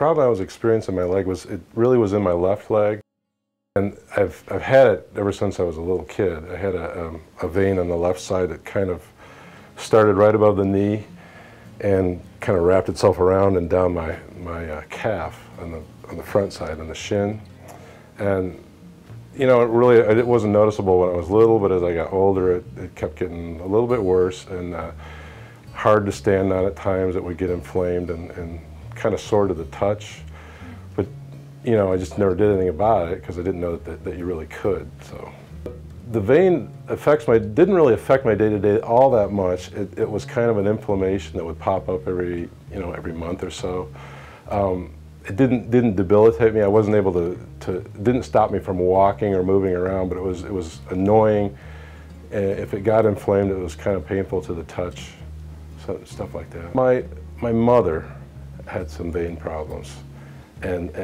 problem I was experiencing in my leg was, it really was in my left leg. And I've had it ever since I was a little kid. I had a vein on the left side that kind of started right above the knee and kind of wrapped itself around and down my calf on the front side, on the shin. And you know, it wasn't noticeable when I was little, but as I got older, it kept getting a little bit worse and hard to stand on at times. It would get inflamed and kind of sore to the touch. But you know, I just never did anything about it because I didn't know that you really could. So the vein didn't really affect my day-to-day all that much. It was kind of an inflammation that would pop up every month or so. It didn't debilitate me. I wasn't able it didn't stop me from walking or moving around, but it was annoying. And if it got inflamed, it was kind of painful to the touch, so, stuff like that. My mother had some vein problems, and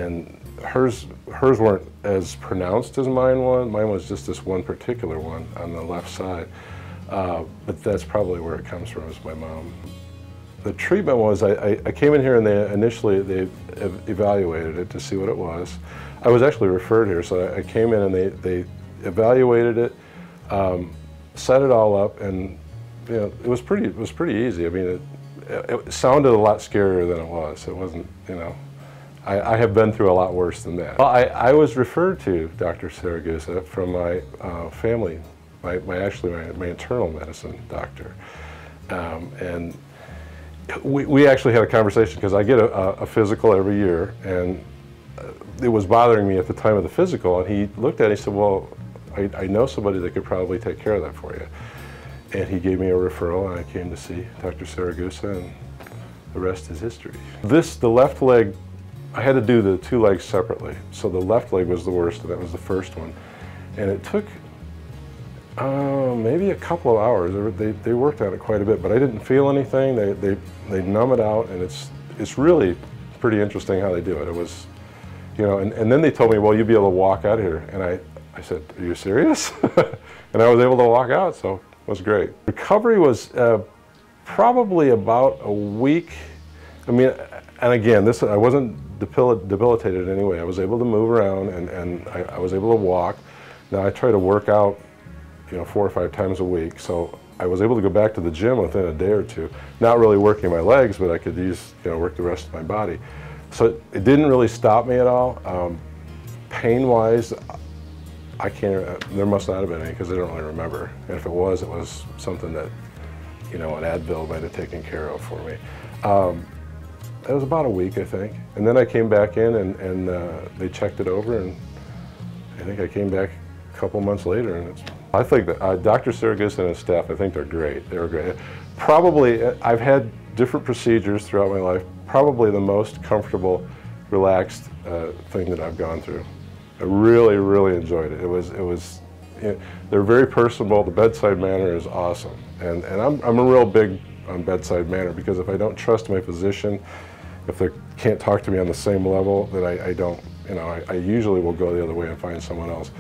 hers weren't as pronounced as mine was. Mine was just this one particular one on the left side, but that's probably where it comes from, is my mom. The treatment was, I came in here and they evaluated it to see what it was. I was actually referred here, so I came in and they evaluated it, set it all up, and you know, it was pretty easy. I mean, it sounded a lot scarier than it was. It wasn't, you know, I have been through a lot worse than that. Well, I was referred to Dr. Saragusa from my family, my internal medicine doctor, and we actually had a conversation because I get a physical every year, and it was bothering me at the time of the physical, and he looked at it and he said, well, I know somebody that could probably take care of that for you. And he gave me a referral, and I came to see Dr. Saragusa, and the rest is history. The left leg, I had to do the two legs separately. So the left leg was the worst, and that was the first one. And it took maybe a couple of hours. They worked on it quite a bit, but I didn't feel anything. They numb it out, and it's really pretty interesting how they do it. It was, you know, and then they told me, well, you'll be able to walk out of here. And I said, are you serious? And I was able to walk out, so it was great. Recovery was probably about a week. I mean, and again, I wasn't debilitated in any way. I was able to move around, and I was able to walk. Now I try to work out, you know, 4 or 5 times a week, so I was able to go back to the gym within a day or two. Not really working my legs, but I could work the rest of my body. So it didn't really stop me at all. Pain-wise, I can't. There must not have been any because I don't really remember. And if it was something that, you know, an Advil might have taken care of for me. It was about a week, I think, and then I came back in and they checked it over, and I think I came back a couple months later, and I think that Dr. Saragusa and his staff, I think they're great. They're great. Probably, I've had different procedures throughout my life. Probably the most comfortable, relaxed thing that I've gone through. I really, really enjoyed it. It was, you know, they're very personable. The bedside manner is awesome, and I'm a real big on bedside manner, because if I don't trust my physician, if they can't talk to me on the same level, then I don't, you know, I usually will go the other way and find someone else.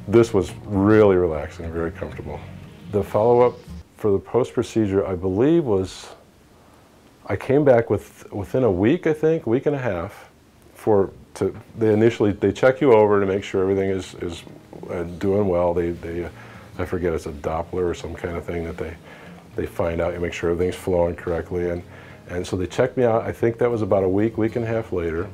This was really relaxing, very comfortable. The follow-up for the post-procedure, I believe, was, I came back within a week, I think, week and a half, they check you over to make sure everything is doing well. I forget, it's a Doppler or some kind of thing that they find out. You make sure everything's flowing correctly, and so they checked me out. I think that was about a week and a half later,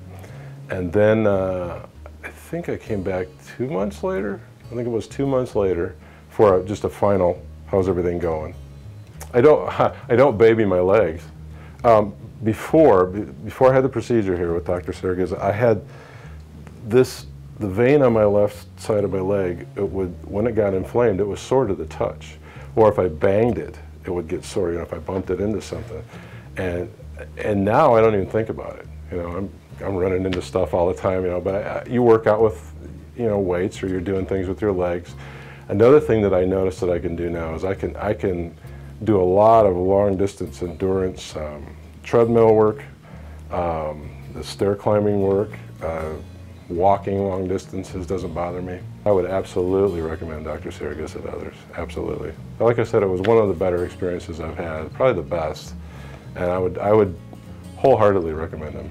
and then I think I came back 2 months later. I think it was 2 months later for just a final, how's everything going? I don't baby my legs. Before I had the procedure here with Dr. Saragusa, I had the vein on my left side of my leg, when it got inflamed, it was sore to the touch. Or if I banged it, it would get sore, you know, if I bumped it into something. And now I don't even think about it. You know, I'm running into stuff all the time, you know, but you work out with, you know, weights, or you're doing things with your legs. Another thing that I noticed that I can do now is I can do a lot of long distance endurance, treadmill work, the stair climbing work, walking long distances doesn't bother me. I would absolutely recommend Dr. Saragusa to others, absolutely. Like I said, it was one of the better experiences I've had, probably the best, and I would wholeheartedly recommend him.